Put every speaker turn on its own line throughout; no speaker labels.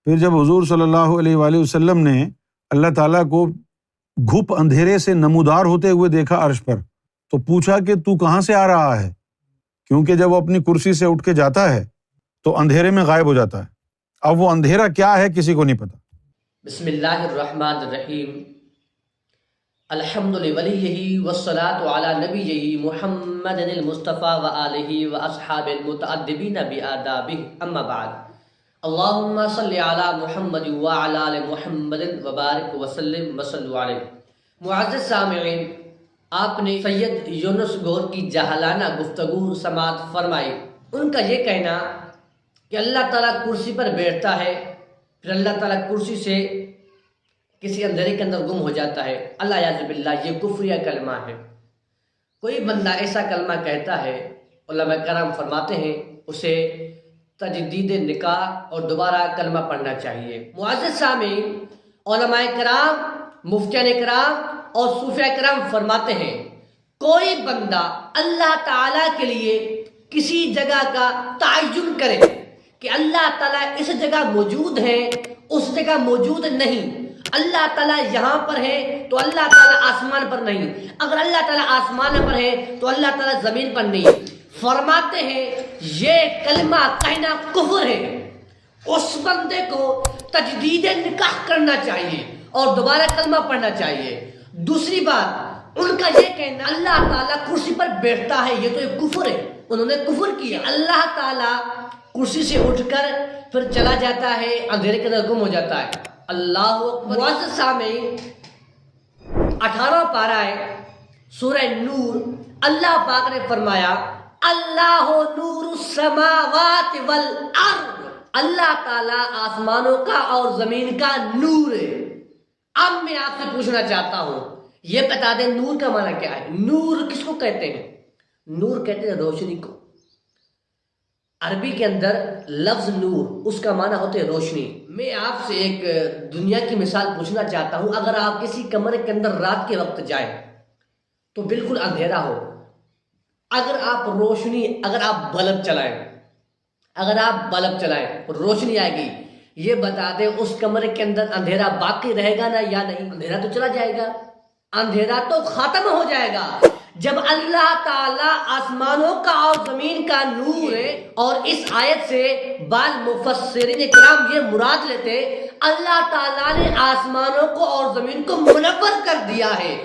پھر جب حضور صلی اللہ علیہ وآلہ وسلم نے اللہ تعالیٰ کو گھپ اندھیرے سے نمودار ہوتے ہوئے دیکھا عرش پر، تو پوچھا کہ تو کہاں سے آ رہا ہے، کیونکہ جب وہ اپنی کرسی سے اٹھ کے جاتا ہے تو اندھیرے میں غائب ہو جاتا ہے۔ اب وہ اندھیرا کیا ہے کسی کو نہیں پتا۔
بسم اللہ الرحمن الرحیم، الحمد لولیہ والصلاة علی نبیہ محمد المصطفیٰ وآلہ واصحابہ المتأدبین بآدابہ، اما بعد، اللہم صلی علی محمد وعلی آل محمد وبارک وسلم وصلوا علیہ۔ معزز سامعین، آپ نے سید یونس گور کی جاہلانہ گفتگو سماعت فرمائی۔ ان کا یہ کہنا کہ اللہ تعالیٰ کرسی پر بیٹھتا ہے، پھر اللہ تعالیٰ کرسی سے کسی اندھیرے کے اندر گم ہو جاتا ہے، اللہ یعذ باللہ، یہ کفریہ کلمہ ہے۔ کوئی بندہ ایسا کلمہ کہتا ہے، علماء کرام فرماتے ہیں اسے تجدید نکاح اور دوبارہ کلمہ پڑھنا چاہیے۔ معزز سامعین، علماء کرام، مفتیان کرام اور صوفیاء کرام فرماتے ہیں کوئی بندہ اللہ تعالیٰ کے لیے کسی جگہ کا تعین کرے کہ اللہ تعالیٰ اس جگہ موجود ہے، اس جگہ موجود نہیں، اللہ تعالیٰ یہاں پر ہے تو اللہ تعالیٰ آسمان پر نہیں، اگر اللہ تعالیٰ آسمان پر ہے تو اللہ تعالیٰ زمین پر نہیں، فرماتے ہیں یہ کلمہ کہنا کفر ہے۔ اس بندے کو تجدید نکاح کرنا چاہیے اور دوبارہ کلمہ پڑھنا چاہیے۔ دوسری بات، ان کا یہ کہنا اللہ تعالیٰ کرسی پر بیٹھتا ہے، یہ تو ایک کفر ہے، انہوں نے کفر کیا۔ اللہ تعالیٰ کرسی سے اٹھ کر پھر چلا جاتا ہے، اندھیرے کے اندر گم ہو جاتا ہے۔ اللہ اکبر۔ معزز سامعین، 18 پارہ ہے سورہ نور، اللہ پاک نے فرمایا اللہ نور السماوات والارض، اللہ تعالیٰ آسمانوں کا اور زمین کا نور ہے۔ اب میں آپ سے پوچھنا چاہتا ہوں، یہ بتا دیں نور کا معنی کیا ہے؟ نور کس کو کہتے ہیں؟ نور کہتے ہیں روشنی کو۔ عربی کے اندر لفظ نور، اس کا معنی ہوتے ہیں روشنی۔ میں آپ سے ایک دنیا کی مثال پوچھنا چاہتا ہوں، اگر آپ کسی کمرے کے اندر رات کے وقت جائیں تو بالکل اندھیرا ہو، اگر آپ بلب چلائیں روشنی آئے گی، یہ بتا دیں اس کمرے کے اندر اندھیرا باقی رہے گا نا یا نہیں؟ اندھیرا تو چلا جائے گا، اندھیرا تو ختم ہو جائے گا۔ جب اللہ تعالیٰ آسمانوں کا اور زمین کا نور ہے، اور اس آیت سے بعض مفسرین کرام یہ مراد لیتے اللہ تعالیٰ نے آسمانوں کو اور زمین کو منور کر دیا ہے۔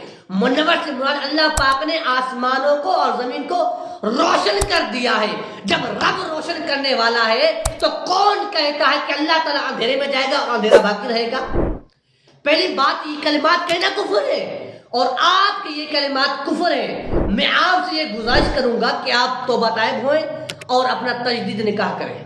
منور سے مراد اللہ پاک نے آسمانوں کو اور زمین کو روشن کر دیا ہے۔ جب رب روشن کرنے والا ہے تو کون کہتا ہے کہ اللہ تعالیٰ اندھیرے میں جائے گا اور اندھیرا باقی رہے گا؟ پہلی بات، یہ کلمات کہنا کفر ہے، اور آپ کے یہ کلمات کفر ہیں۔ میں آپ سے یہ گزارش کروں گا کہ آپ توبہ طائب ہوئیں اور اپنا تجدید نکاح کریں۔